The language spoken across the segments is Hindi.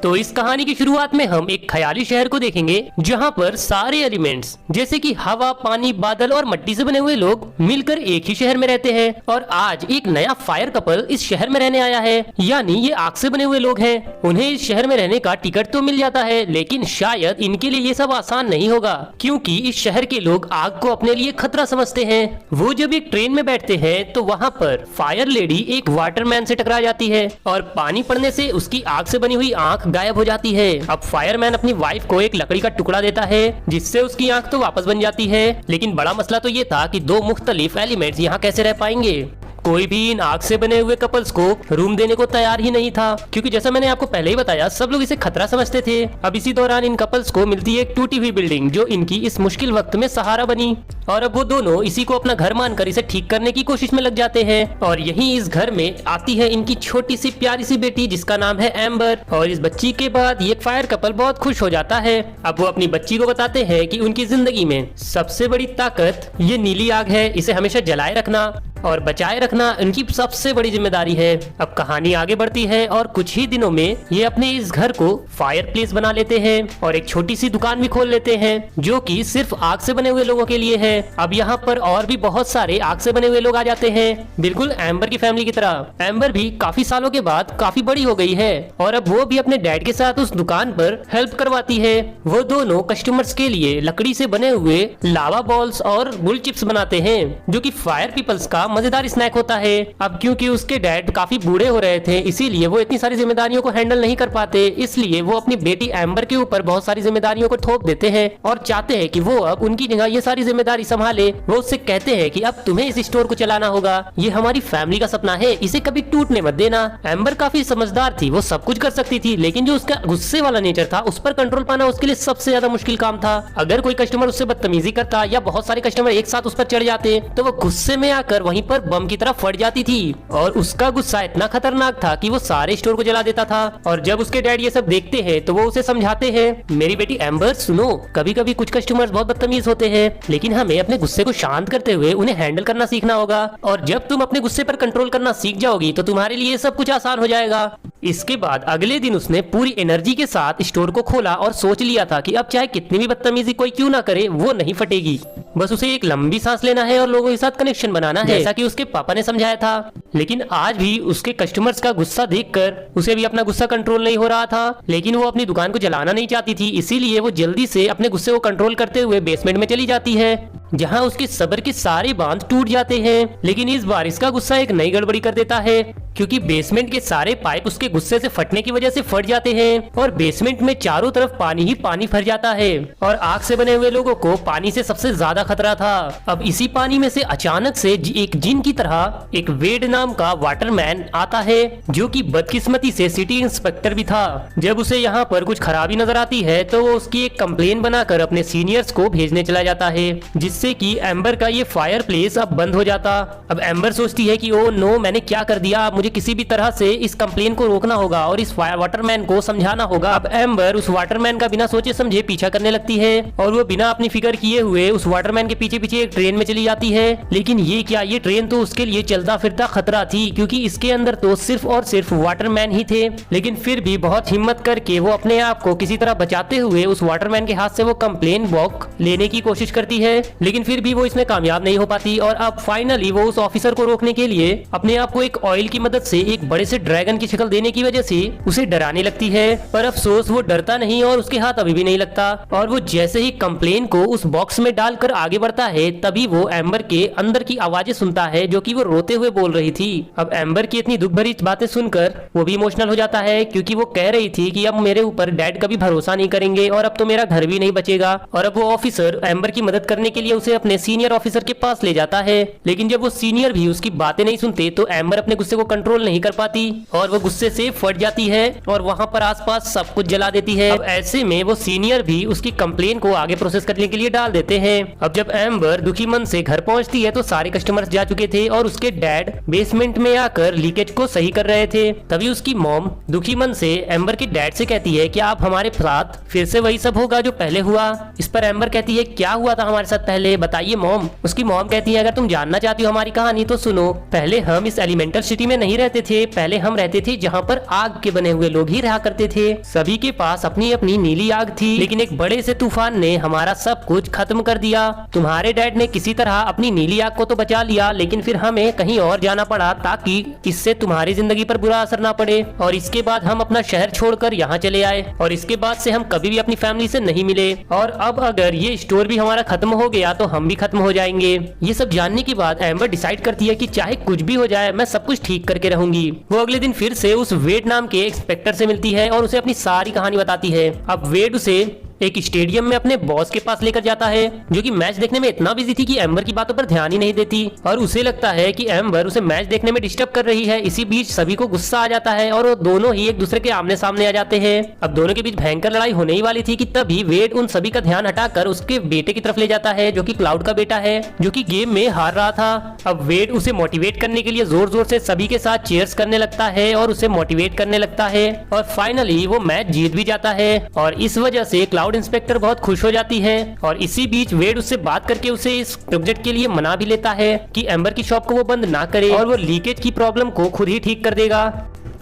तो इस कहानी की शुरुआत में हम एक ख्याली शहर को देखेंगे जहाँ पर सारे एलिमेंट्स जैसे कि हवा, पानी, बादल और मिट्टी से बने हुए लोग मिलकर एक ही शहर में रहते हैं। और आज एक नया फायर कपल इस शहर में रहने आया है, यानी ये आग से बने हुए लोग हैं। उन्हें इस शहर में रहने का टिकट तो मिल जाता है, लेकिन शायद इनके लिए ये सब आसान नहीं होगा, क्योंकि इस शहर के लोग आग को अपने लिए खतरा समझते हैं। वो जब एक ट्रेन में बैठते हैं तो वहाँ पर फायर लेडी एक वाटरमैन से टकरा जाती है और पानी पड़ने से उसकी आग से बनी हुई आंख गायब हो जाती है। अब फायरमैन अपनी वाइफ को एक लकड़ी का टुकड़ा देता है जिससे उसकी आंख तो वापस बन जाती है, लेकिन बड़ा मसला तो ये था कि दो मुख्तलिफ एलिमेंट्स यहाँ कैसे रह पाएंगे। कोई भी इन आग से बने हुए कपल्स को रूम देने को तैयार ही नहीं था, क्योंकि जैसा मैंने आपको पहले ही बताया सब लोग इसे खतरा समझते थे। अब इसी दौरान इन कपल्स को मिलती है एक टूटी हुई बिल्डिंग जो इनकी इस मुश्किल वक्त में सहारा बनी, और अब वो दोनों इसी को अपना घर मानकर इसे ठीक करने की कोशिश में लग जाते हैं। और यहीं इस घर में आती है इनकी छोटी सी प्यारी सी बेटी जिसका नाम है एम्बर। और इस बच्ची के बाद ये फायर कपल बहुत खुश हो जाता है। अब वो अपनी बच्ची को बताते हैं कि उनकी जिंदगी में सबसे बड़ी ताकत ये नीली आग है, इसे हमेशा जलाए रखना और बचाए रखना इनकी सबसे बड़ी जिम्मेदारी है। अब कहानी आगे बढ़ती है और कुछ ही दिनों में ये अपने इस घर को फायर प्लेस बना लेते हैं और एक छोटी सी दुकान भी खोल लेते हैं जो कि सिर्फ आग से बने हुए लोगों के लिए है। अब यहाँ पर और भी बहुत सारे आग से बने हुए लोग आ जाते हैं, बिल्कुल एम्बर की फैमिली की तरह। एम्बर भी काफी सालों के बाद काफी बड़ी हो गई है और अब वो भी अपने डैड के साथ उस दुकान पर हेल्प करवाती है। वो दोनों कस्टमर्स के लिए लकड़ी से बने हुए लावा बॉल्स और बुल चिप्स बनाते हैं जो कि फायर पीपल्स का मजेदार स्नैक होता है। अब क्योंकि उसके डैड काफी बूढ़े हो रहे थे, इसीलिए वो इतनी सारी जिम्मेदारियों को हैंडल नहीं कर पाते, इसलिए वो अपनी बेटी एम्बर के ऊपर बहुत सारी जिम्मेदारियों को थोप देते हैं और चाहते हैं कि वो अब उनकी जगह ये सारी जिम्मेदारी संभाले। वो उससे कहते हैं कि अब तुम्हें इस स्टोर को चलाना होगा, ये हमारी फैमिली का सपना है, इसे कभी टूटने मत देना। एम्बर काफी समझदार थी, वो सब कुछ कर सकती थी, लेकिन जो उसका गुस्से वाला नेचर था उस पर कंट्रोल पाना उसके लिए सबसे ज्यादा मुश्किल काम था। अगर कोई कस्टमर उससे बदतमीजी करता या बहुत सारे कस्टमर एक साथ उस पर चढ़ जाते तो वो गुस्से में आकर वहीं पर बम की तरफ फट जाती थी और उसका गुस्सा इतना खतरनाक था कि वो सारे स्टोर को जला देता था। और जब उसके डैड ये सब देखते हैं तो वो उसे समझाते हैं, मेरी बेटी एम्बर सुनो, कभी कभी कुछ कस्टमर्स बहुत बदतमीज होते हैं, लेकिन हमें अपने गुस्से को शांत करते हुए उन्हें हैंडल करना सीखना होगा, और जब तुम अपने गुस्से पर कंट्रोल करना सीख जाओगी तो तुम्हारे लिए सब कुछ आसान हो जाएगा। इसके बाद अगले दिन उसने पूरी एनर्जी के साथ स्टोर को खोला और सोच लिया था कि अब चाहे कितनी भी बदतमीजी कोई क्यों ना करे वो नहीं फटेगी, बस उसे एक लंबी सांस लेना है और लोगों के साथ कनेक्शन बनाना है, जैसा कि उसके पापा ने समझाया था। लेकिन आज भी उसके कस्टमर्स का गुस्सा देखकर उसे भी अपना गुस्सा कंट्रोल नहीं हो रहा था, लेकिन वो अपनी दुकान को जलाना नहीं चाहती थी, इसीलिए वो जल्दी से अपने गुस्से को कंट्रोल करते हुए बेसमेंट में चली जाती है जहां उसके सब्र के सारे बांध टूट जाते हैं। लेकिन इस बार इसका गुस्सा एक नई गड़बड़ी कर देता है, क्योंकि बेसमेंट के सारे पाइप उसके गुस्से से फटने की वजह से फट जाते हैं और बेसमेंट में चारों तरफ पानी ही पानी भर जाता है और आग से बने हुए लोगों को पानी से सबसे ज्यादा खतरा था। अब इसी पानी में से अचानक से एक जिन की तरह एक वेड नाम का वाटरमैन आता है जो कि बदकिस्मती से सिटी इंस्पेक्टर भी था। जब उसे यहाँ पर कुछ खराबी नजर आती है तो वो उसकी एक कंप्लेन बनाकर अपने सीनियर्स को भेजने चला जाता है, जिससे कि एम्बर का ये फायर प्लेस अब बंद हो जाता। अब एम्बर सोचती है कि ओ नो, मैंने क्या कर दिया, मुझे किसी भी तरह से इस कंप्लेन को रोकना होगा और इस वाटरमैन को समझाना होगा। अब एम्बर उस वाटरमैन का बिना सोचे समझे पीछा करने लगती है और वो बिना अपनी फिक्र किए हुए उस वाटरमैन के पीछे पीछे एक ट्रेन में चली जाती है। लेकिन ये क्या, ये ट्रेन तो उसके लिए चलता फिरता खतरा थी, क्योंकि इसके अंदर तो सिर्फ और सिर्फ वाटरमैन ही थे। लेकिन फिर भी बहुत हिम्मत करके वो अपने आप को किसी तरह बचाते हुए उस वाटरमैन के हाथ से वो कंप्लेन बॉक्स लेने की कोशिश करती है, लेकिन फिर भी वो इसमें कामयाब नहीं हो पाती। और अब फाइनली वो उस ऑफिसर को रोकने के लिए अपने आप को एक ऑयल की मदद से एक बड़े से ड्रैगन की शक्ल देने की वजह से उसे डराने लगती है, पर अफसोस वो डरता नहीं और उसके हाथ अभी भी नहीं लगता। और वो जैसे ही कंप्लेन को उस बॉक्स में डालकर आगे बढ़ता है तभी वो एम्बर के अंदर की आवाजें सुनता है जो कि वो रोते हुए बोल रही थी। अब एम्बर की इतनी दुख भरी बातें सुनकर वो भी इमोशनल हो जाता है, क्योंकि वो कह रही थी कि अब मेरे ऊपर डैड कभी भरोसा नहीं करेंगे और अब तो मेरा घर भी नहीं बचेगा। और अब वो ऑफिसर एम्बर की मदद करने के लिए उसे अपने सीनियर ऑफिसर के पास ले जाता है, लेकिन जब वो सीनियर भी उसकी बातें नहीं सुनते तो एम्बर अपने गुस्से को कंट्रोल नहीं कर पाती और वो गुस्से से फट जाती है और वहाँ पर आसपास सब कुछ जला देती है। अब ऐसे में वो सीनियर भी उसकी कंप्लेन को आगे प्रोसेस करने के लिए डाल देते हैं। अब जब एम्बर दुखी मन से घर पहुंचती है तो सारे कस्टमर्स जा चुके थे और उसके डैड बेसमेंट में आकर लीकेज को सही कर रहे थे। तभी उसकी मॉम दुखी मन से एम्बर के डैड से कहती है कि आप हमारे साथ फिर से वही सब होगा जो पहले हुआ। इस पर एम्बर कहती है, क्या हुआ था हमारे साथ पहले, बताइए मॉम। उसकी मॉम कहती है, अगर तुम जानना चाहती हो हमारी कहानी तो सुनो, पहले हम इस एलिमेंटल सिटी में नहीं नहीं रहते थे, पहले हम रहते थे जहाँ पर आग के बने हुए लोग ही रहा करते थे। सभी के पास अपनी अपनी नीली आग थी, लेकिन एक बड़े से तूफान ने हमारा सब कुछ खत्म कर दिया। तुम्हारे डैड ने किसी तरह अपनी नीली आग को तो बचा लिया, लेकिन फिर हमें कहीं और जाना पड़ा ताकि इससे तुम्हारी जिंदगी पर बुरा असर ना पड़े। और इसके बाद हम अपना शहर छोड़कर यहाँ चले आए और इसके बाद से हम कभी भी अपनी फैमिली से नहीं मिले। और अब अगर ये स्टोर भी हमारा खत्म हो गया तो हम भी खत्म हो जाएंगे। ये सब जानने के बाद एम्बर डिसाइड करती है कि चाहे कुछ भी हो जाए मैं सब कुछ ठीक करके रहूंगी। वो अगले दिन फिर से उस वेड नाम के इंस्पेक्टर से मिलती है और उसे अपनी सारी कहानी बताती है। अब वेड उसे एक स्टेडियम में अपने बॉस के पास लेकर जाता है, जो कि मैच देखने में इतना बिजी थी कि एम्बर की बातों पर ध्यान ही नहीं देती और उसे लगता है कि एम्बर उसे मैच देखने में डिस्टर्ब कर रही है। इसी बीच सभी को गुस्सा आ जाता है और वो दोनों ही एक दूसरे के आमने सामने आ जाते हैं। अब दोनों के बीच भयंकर लड़ाई होने ही वाली थी कि तभी वेड उन सभी का ध्यान हटाकर उसके बेटे की तरफ ले जाता है, जो कि क्लाउड का बेटा है, जो कि गेम में हार रहा था। अब वेड उसे मोटिवेट करने के लिए जोर जोर से सभी के साथ चीयर्स करने लगता है और उसे मोटिवेट करने लगता है और फाइनली वो मैच जीत भी जाता है। और इस वजह से क्लाउड इंस्पेक्टर बहुत खुश हो जाती है और इसी बीच वेड उससे बात करके उसे इस प्रोजेक्ट के लिए मना भी लेता है कि एम्बर की शॉप को वो बंद ना करे और वो लीकेज की प्रॉब्लम को खुद ही ठीक कर देगा।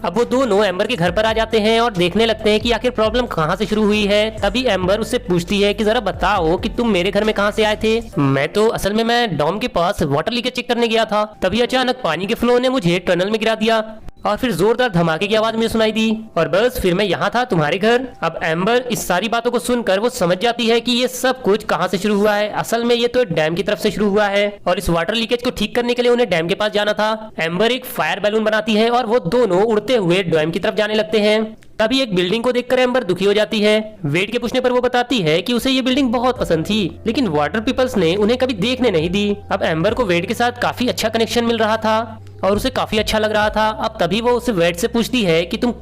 अब वो दोनों एम्बर के घर पर आ जाते हैं और देखने लगते हैं कि आखिर प्रॉब्लम कहाँ से शुरू हुई है। तभी एम्बर उससे पूछती है कि जरा बताओ कि तुम मेरे घर में कहाँ से आए थे। मैं तो असल में मैं डॉम के पास वाटर लीकेज चेक करने गया था, तभी अचानक पानी के फ्लो ने मुझे टनल में गिरा दिया और फिर जोरदार धमाके की आवाज मुझे सुनाई दी और बस फिर मैं यहाँ था तुम्हारे घर। अब एम्बर इस सारी बातों को सुनकर वो समझ जाती है कि ये सब कुछ कहाँ से शुरू हुआ है। असल में ये तो डैम की तरफ से शुरू हुआ है और इस वाटर लीकेज को ठीक करने के लिए उन्हें डैम के पास जाना था। एम्बर एक फायर बैलून बनाती है और वो दोनों उड़ते हुए डैम की तरफ जाने लगते हैं। तभी एक बिल्डिंग को देखकर एम्बर दुखी हो जाती है। वेड के पूछने पर वो बताती है कि उसे ये बिल्डिंग बहुत पसंद थी, लेकिन वाटर पीपल्स ने उन्हें कभी देखने नहीं दी। अब एम्बर को वेड के साथ काफी अच्छा कनेक्शन मिल रहा था और उसे काफी अच्छा लग रहा था। अब तभी वो उसे वेड से पूछती है कि तुम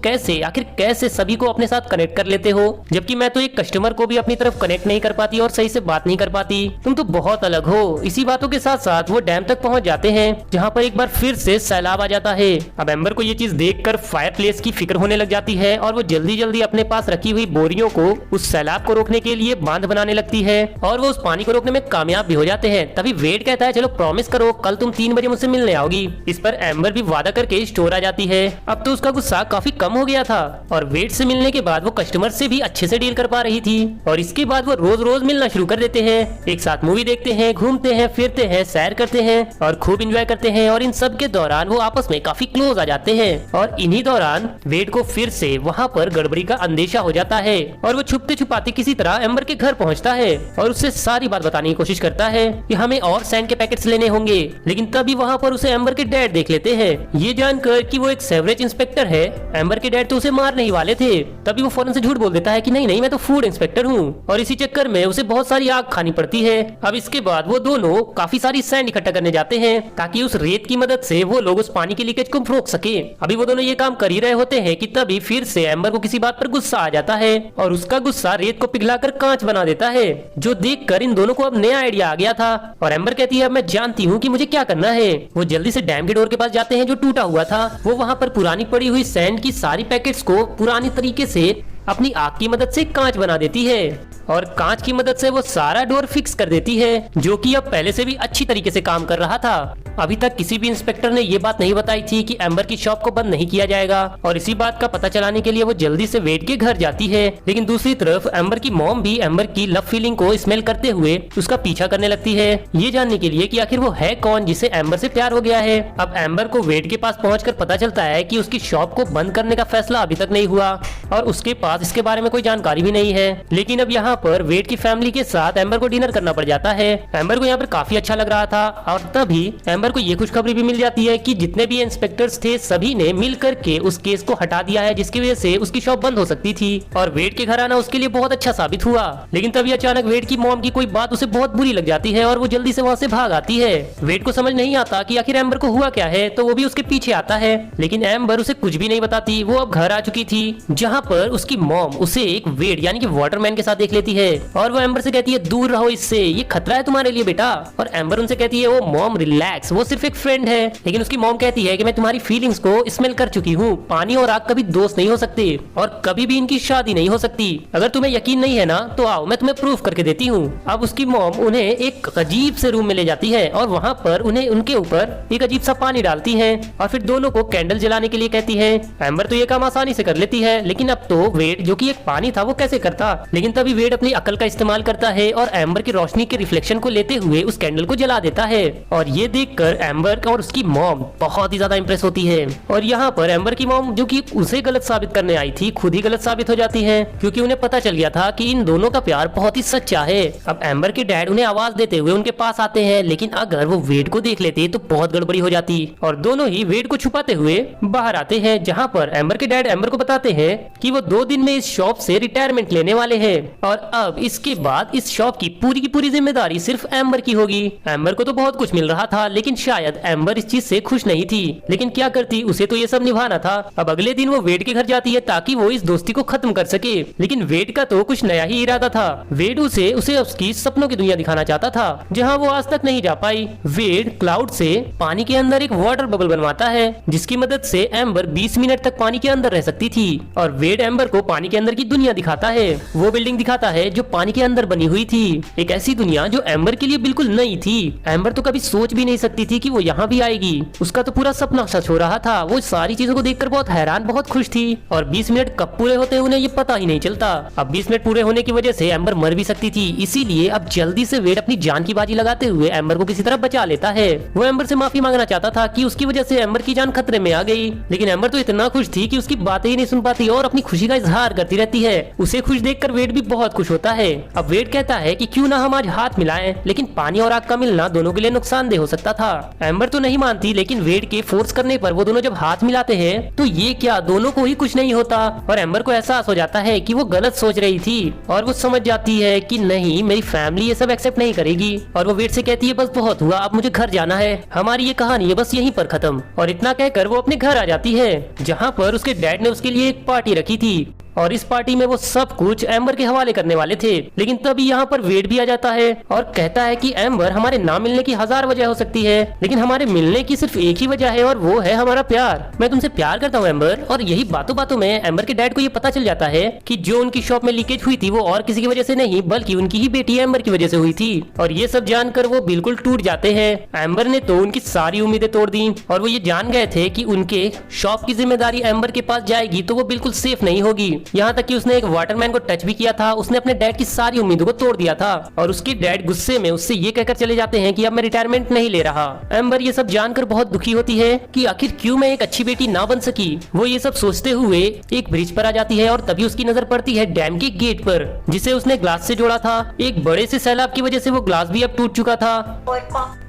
आखिर कैसे सभी को अपने साथ कनेक्ट कर लेते हो, जबकि मैं तो एक कस्टमर को भी अपनी तरफ कनेक्ट नहीं कर पाती और सही से बात नहीं कर पाती। तुम तो बहुत अलग हो। इसी बातों के साथ साथ वो डैम तक पहुंच जाते हैं, जहाँ पर एक बार फिर से सैलाब आ जाता है। अब एम्बर को ये चीज देखकर फायर प्लेस की फिक्र होने लग जाती है और वो जल्दी जल्दी अपने पास रखी हुई बोरियों को उस सैलाब को रोकने के लिए बांध बनाने लगती है और वो उस पानी को रोकने में कामयाब भी हो जाते हैं। तभी वेड कहता है चलो प्रॉमिस करो कल तुम 3 बजे मुझसे मिलने आओगी। इस पर एम्बर भी वादा करके स्टोर आ जाती है। अब तो उसका गुस्सा काफी कम हो गया था और वेड से मिलने के बाद वो कस्टमर से भी अच्छे से डील कर पा रही थी और इसके बाद वो रोज रोज मिलना शुरू कर देते हैं। एक साथ मूवी देखते हैं, घूमते हैं, फिरते हैं, सैर करते हैं और खूब एंजॉय करते हैं और इन सब के दौरान वो आपस में काफी क्लोज आ जाते हैं। और इन्हीं दौरान वेड को फिर से वहाँ पर गड़बड़ी का अंदेशा हो जाता है और वो छुपते छुपाते किसी तरह एम्बर के घर पहुँचता है और उससे सारी बात बताने की कोशिश करता है कि हमें और सैंड के पैकेट्स लेने होंगे। लेकिन तभी वहाँ पर उसे एम्बर के डैड देख लेते हैं। ये जानकर कि वो एक सेवरेज इंस्पेक्टर है, एम्बर के डैड तो उसे मारने ही वाले थे। तभी वो फौरन से झूठ बोल देता है कि नहीं नहीं मैं तो फूड इंस्पेक्टर हूँ और इसी चक्कर में उसे बहुत सारी आग खानी पड़ती है। अब इसके बाद वो दोनों काफी सारी सैंड इकट्ठा करने जाते हैं ताकि उस रेत की मदद से वो लोग उस पानी के लीकेज को रोक सके। अभी वो दोनों ये काम कर ही रहे होते हैं कि तभी फिर से एम्बर को किसी बात पर गुस्सा आ जाता है और उसका गुस्सा रेत को पिघलाकर कांच बना देता है, जो देखकर इन दोनों को अब नया आइडिया आ गया था। और एम्बर कहती है अब मैं जानती हूँ कि मुझे क्या करना है। वो जल्दी से डैम के डोर के पास जाते हैं जो टूटा हुआ था। वो वहाँ पर पुरानी पड़ी हुई सैंड की सारी पैकेट्स को पुरानी तरीके से अपनी आग की मदद से कांच बना देती है और कांच की मदद से वो सारा डोर फिक्स कर देती है, जो कि अब पहले से भी अच्छी तरीके से काम कर रहा था। अभी तक किसी भी इंस्पेक्टर ने ये बात नहीं बताई थी कि एम्बर की शॉप को बंद नहीं किया जाएगा और इसी बात का पता चलाने के लिए वो जल्दी से वेड के घर जाती है। लेकिन दूसरी तरफ एम्बर की मॉम भी एम्बर की लव फीलिंग को स्मेल करते हुए उसका पीछा करने लगती है, ये जानने के लिए कि आखिर वो है कौन जिसे एम्बर से प्यार हो गया है। अब एम्बर को वेड के पास पहुंचकर पता चलता है कि उसकी शॉप को बंद करने का फैसला अभी तक नहीं हुआ और उसके पास इसके बारे में कोई जानकारी भी नहीं है। लेकिन अब यहाँ पर वेड की फैमिली के साथ एम्बर को डिनर करना पड़ जाता है। एम्बर को यहाँ पर काफी अच्छा लग रहा था और तभी एम्बर को ये खुशखबरी भी मिल जाती है कि जितने भी इंस्पेक्टर्स थे सभी ने मिल करके उस केस को हटा दिया है, जिसकी वजह से उसकी शॉप बंद हो सकती थी और वेड के घर आना उसके लिए बहुत अच्छा साबित हुआ। लेकिन तभी अचानक वेड की मॉम की कोई बात उसे बहुत बुरी लग जाती है और वो जल्दी से वहाँ से भाग आती है। वेड को समझ नहीं आता कि आखिर एम्बर को हुआ क्या है, तो वो भी उसके पीछे आता है। लेकिन एम्बर उसे कुछ भी नहीं बताती। वो अब घर आ चुकी थी, जहाँ पर उसकी मॉम उसे एक वेड यानी कि वाटरमैन के साथ देख लेती लेती है और वो एम्बर से कहती है दूर रहो इससे, ये खतरा है तुम्हारे लिए बेटा। और एम्बर उनसे कहती है वो मॉम रिलैक्स, वो सिर्फ एक फ्रेंड है। लेकिन उसकी मॉम कहती है कि मैं तुम्हारी फीलिंग्स को स्मेल कर चुकी हूँ, पानी और आग कभी दोस्त नहीं हो सकते और कभी भी इनकी शादी नहीं हो सकती। अगर तुम्हें यकीन नहीं है ना तो आओ मैं तुम्हें प्रूफ करके देती हूँ। अब उसकी मॉम उन्हें एक अजीब से रूम में ले जाती है और वहाँ पर उन्हें उनके ऊपर एक अजीब सा पानी डालती है और फिर दोनों को कैंडल जलाने के लिए कहती है। एम्बर तो ये काम आसानी से कर लेती है, लेकिन अब तो वेड जो कि एक पानी था वो कैसे करता। लेकिन तभी वेड अपनी अकल का इस्तेमाल करता है और एम्बर की रोशनी के रिफ्लेक्शन को लेते हुए उस कैंडल को जला देता है। और ये देखकर एम्बर और उसकी मॉम बहुत ही ज्यादा इंप्रेस होती है। और यहाँ पर एम्बर की मॉम जो कि उसे गलत साबित करने आई थी खुद ही गलत साबित हो जाती है, क्योंकि उन्हें पता चल गया था कि इन दोनों का प्यार बहुत ही सच्चा है। अब एम्बर के डैड उन्हें आवाज देते हुए उनके पास आते हैं, लेकिन अगर वो वेड को देख लेते तो बहुत गड़बड़ी हो जाती और दोनों ही वेड को छुपाते हुए बाहर आते हैं। जहाँ पर एम्बर के डैड एम्बर को बताते हैं कि वो 2 दिन में इस शॉप से रिटायरमेंट लेने वाले हैं और अब इसके बाद इस शॉप की पूरी जिम्मेदारी सिर्फ एम्बर की होगी। एम्बर को तो बहुत कुछ मिल रहा था, लेकिन शायद एम्बर इस चीज से खुश नहीं थी, लेकिन क्या करती, उसे तो ये सब निभाना था। अब अगले दिन वो वेड के घर जाती है ताकि वो इस दोस्ती को खत्म कर सके, लेकिन वेड का तो कुछ नया ही इरादा था। वेड उसे उसकी सपनों की दुनिया दिखाना चाहता था जहाँ वो आज तक नहीं जा पाई। वेड क्लाउड से पानी के अंदर एक वाटर बबल बनवाता है जिसकी मदद से एम्बर 20 मिनट तक पानी के अंदर रह सकती थी और वेड एम्बर को पानी के अंदर की दुनिया दिखाता है। वो बिल्डिंग दिखाता है जो पानी के अंदर बनी हुई थी, एक ऐसी दुनिया जो एम्बर के लिए बिल्कुल नई थी। एम्बर तो कभी सोच भी नहीं सकती थी कि वो यहाँ भी आएगी, उसका तो पूरा सपना सच हो रहा था। वो सारी चीजों को देखकर बहुत हैरान बहुत खुश थी और 20 मिनट कब पूरे होते उन्हें ये पता ही नहीं चलता। अब 20 मिनट पूरे होने की वजह से एम्बर मर भी सकती थी, इसीलिए अब जल्दी से वेड अपनी जान की बाजी लगाते हुए एम्बर को किसी तरह बचा लेता है। वो एम्बर से माफी मांगना चाहता था कि उसकी वजह से एम्बर की जान खतरे में आ गई, लेकिन एम्बर तो इतना खुश थी कि उसकी बातें ही नहीं सुन पाती और अपनी खुशी का इजहार करती रहती है। उसे खुश देखकर वेड भी बहुत खुश होता है। अब वेड कहता है कि क्यों ना हम आज हाथ मिलाएं, लेकिन पानी और आग का मिलना दोनों के लिए नुकसानदेह हो सकता था। एम्बर तो नहीं मानती, लेकिन वेड के फोर्स करने पर वो दोनों जब हाथ मिलाते हैं तो ये क्या दोनों को ही कुछ नहीं होता और एम्बर को एहसास हो जाता है कि वो गलत सोच रही थी और वो समझ जाती है कि नहीं, मेरी फैमिली ये सब एक्सेप्ट नहीं करेगी और वो वेड से कहती है बस बहुत हुआ, अब मुझे घर जाना है, हमारी ये कहानी है बस यहीं पर खत्म। और इतना कहकर वो अपने घर आ जाती है जहाँ पर उसके डैड ने उसके लिए एक पार्टी रखी थी और इस पार्टी में वो सब कुछ एम्बर के हवाले करने वाले थे। लेकिन तभी यहाँ पर वेड भी आ जाता है और कहता है कि एम्बर, हमारे ना मिलने की 1000 वजह हो सकती है, लेकिन हमारे मिलने की सिर्फ एक ही वजह है और वो है हमारा प्यार। मैं तुमसे प्यार करता हूँ एम्बर। और यही बातों बातों में एम्बर के डैड को ये पता चल जाता है कि जो उनकी शॉप में लीकेज हुई थी वो और किसी की वजह से नहीं बल्कि उनकी ही बेटी एम्बर की वजह से हुई थी। और ये सब जानकर वो बिल्कुल टूट जाते हैं। एम्बर ने तो उनकी सारी उम्मीदें तोड़ दी और वो ये जान गए थे कि उनके शॉप की जिम्मेदारी एम्बर के पास जाएगी तो वो बिल्कुल सेफ नहीं होगी। यहाँ तक कि उसने एक वाटरमैन को टच भी किया था, उसने अपने डैड की सारी उम्मीदों को तोड़ दिया था और उसके डैड गुस्से में उससे ये कहकर चले जाते हैं कि अब मैं रिटायरमेंट नहीं ले रहा। एम्बर ये सब जानकर बहुत दुखी होती है कि आखिर क्यों मैं एक अच्छी बेटी ना बन सकी। वो ये सब सोचते हुए एक ब्रिज पर आ जाती है और तभी उसकी नजर पड़ती है डैम के गेट पर जिसे उसने ग्लास से जोड़ा था। एक बड़े से सैलाब की वजह से वो ग्लास भी अब टूट चुका था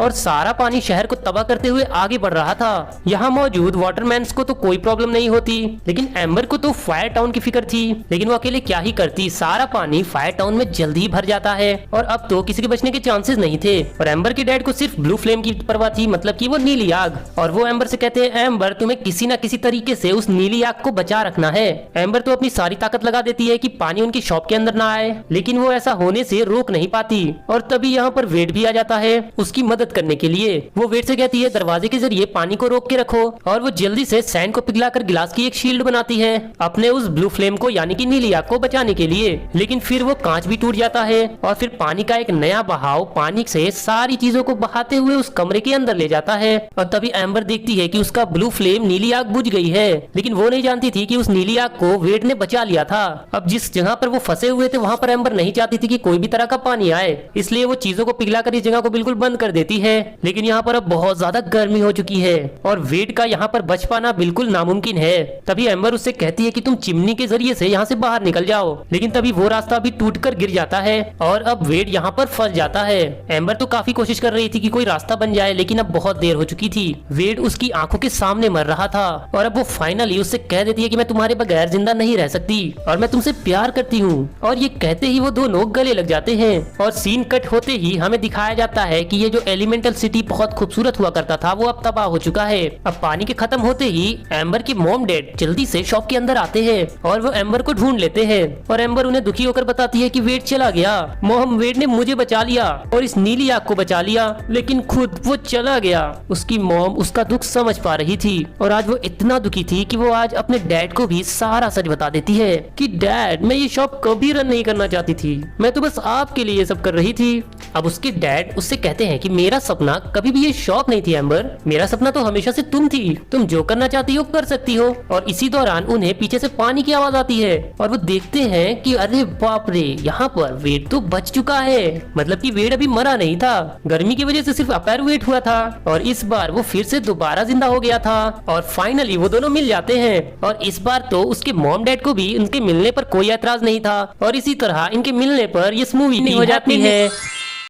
और सारा पानी शहर को तबाह करते हुए आगे बढ़ रहा था। यहाँ मौजूद वाटरमैन को तो कोई प्रॉब्लम नहीं होती, लेकिन एम्बर को तो फायर टाउन की फिक्र थी। लेकिन वो अकेले क्या ही करती, सारा पानी फायर टाउन में जल्दी ही भर जाता है और अब तो किसी के बचने के चांसेस नहीं थे। और एम्बर के डैड को सिर्फ ब्लू फ्लेम की परवाह थी, मतलब कि वो नीली आग। और वो एम्बर से कहते हैं एम्बर, तुम्हें किसी न किसी तरीके से उस नीली आग को बचा रखना है। एम्बर तो अपनी सारी ताकत लगा देती है कि पानी उनकी शॉप के अंदर ना आए, लेकिन वो ऐसा होने से रोक नहीं पाती। और तभी यहाँ पर वेड भी आ जाता है उसकी मदद करने के लिए। वो वेड से कहती है दरवाजे के जरिए पानी को रोक के रखो और वो जल्दी से सैंड को पिघलाकर गिलास की एक शील्ड बनाती है अपने उस ब्लू फ्लेम को यानी कि नीली आग को बचाने के लिए। लेकिन फिर वो कांच भी टूट जाता है और फिर पानी का एक नया बहाव पानी से सारी चीजों को बहाते हुए उस कमरे के अंदर ले जाता है। और तभी एम्बर देखती है कि उसका ब्लू फ्लेम नीली आग बुझ गई है, लेकिन वो नहीं जानती थी कि उस नीली आग को वेड ने बचा लिया था। अब जिस जगह पर वो फंसे हुए थे वहाँ पर एम्बर नहीं चाहती थी कि कोई भी तरह का पानी आए, इसलिए वो चीजों को पिघलाकर इस जगह को बिल्कुल बंद कर देती है। लेकिन यहाँ पर अब बहुत ज्यादा गर्मी हो चुकी है और वेड का यहाँ पर बच पाना बिल्कुल नामुमकिन है। तभी एम्बर उससे कहती है कि तुम चिमनी के जरिए से यहाँ से बाहर निकल जाओ, लेकिन तभी वो रास्ता भी टूटकर गिर जाता है और अब वेड यहाँ पर फंस जाता है। एम्बर तो काफी कोशिश कर रही थी कि कोई रास्ता बन जाए, लेकिन अब बहुत देर हो चुकी थी। वेड उसकी आंखों के सामने मर रहा था और अब वो फाइनली उससे कह देती है कि मैं तुम्हारे बगैर जिंदा नहीं रह सकती और मैं तुमसे प्यार करती हूँ। और ये कहते ही वो दोनों गले लग जाते हैं और सीन कट होते ही हमें दिखाया जाता है कि ये जो एलिमेंटल सिटी बहुत खूबसूरत हुआ करता था वो अब तबाह हो चुका है। अब पानी के खत्म होते ही एम्बर के मॉम डैड जल्दी से शॉप के अंदर आते हैं और वो एम्बर को ढूंढ लेते हैं और एम्बर उन्हें दुखी होकर बताती है कि वेड चला गया। मॉम, वेड ने मुझे बचा लिया और इस नीली आग को बचा लिया, लेकिन खुद वो चला गया। उसकी मॉम उसका दुख समझ पा रही थी और आज वो इतना दुखी थी कि वो आज अपने डैड को भी सारा सच बता देती है कि डैड, मैं ये शॉप कभी रन नहीं करना चाहती थी, मैं तो बस आपके लिए ये सब कर रही थी। अब उसके डैड उससे कहते हैं कि मेरा सपना कभी भी ये शॉप नहीं थी एम्बर, मेरा सपना तो हमेशा से तुम थी, तुम जो करना चाहती हो कर सकती हो। और इसी दौरान उन्हें पीछे से पानी की आवाज आती है और वो देखते हैं कि अरे बाप रे, यहाँ पर वेड तो बच चुका है। मतलब कि वेड अभी मरा नहीं था, गर्मी की वजह से सिर्फ अपर वेट हुआ था और इस बार वो फिर से दोबारा जिंदा हो गया था। और फाइनली वो दोनों मिल जाते हैं और इस बार तो उसके मॉम डैड को भी उनके मिलने पर कोई एतराज नहीं था और इसी तरह इनके मिलने पर ये मूवी हो जाती है।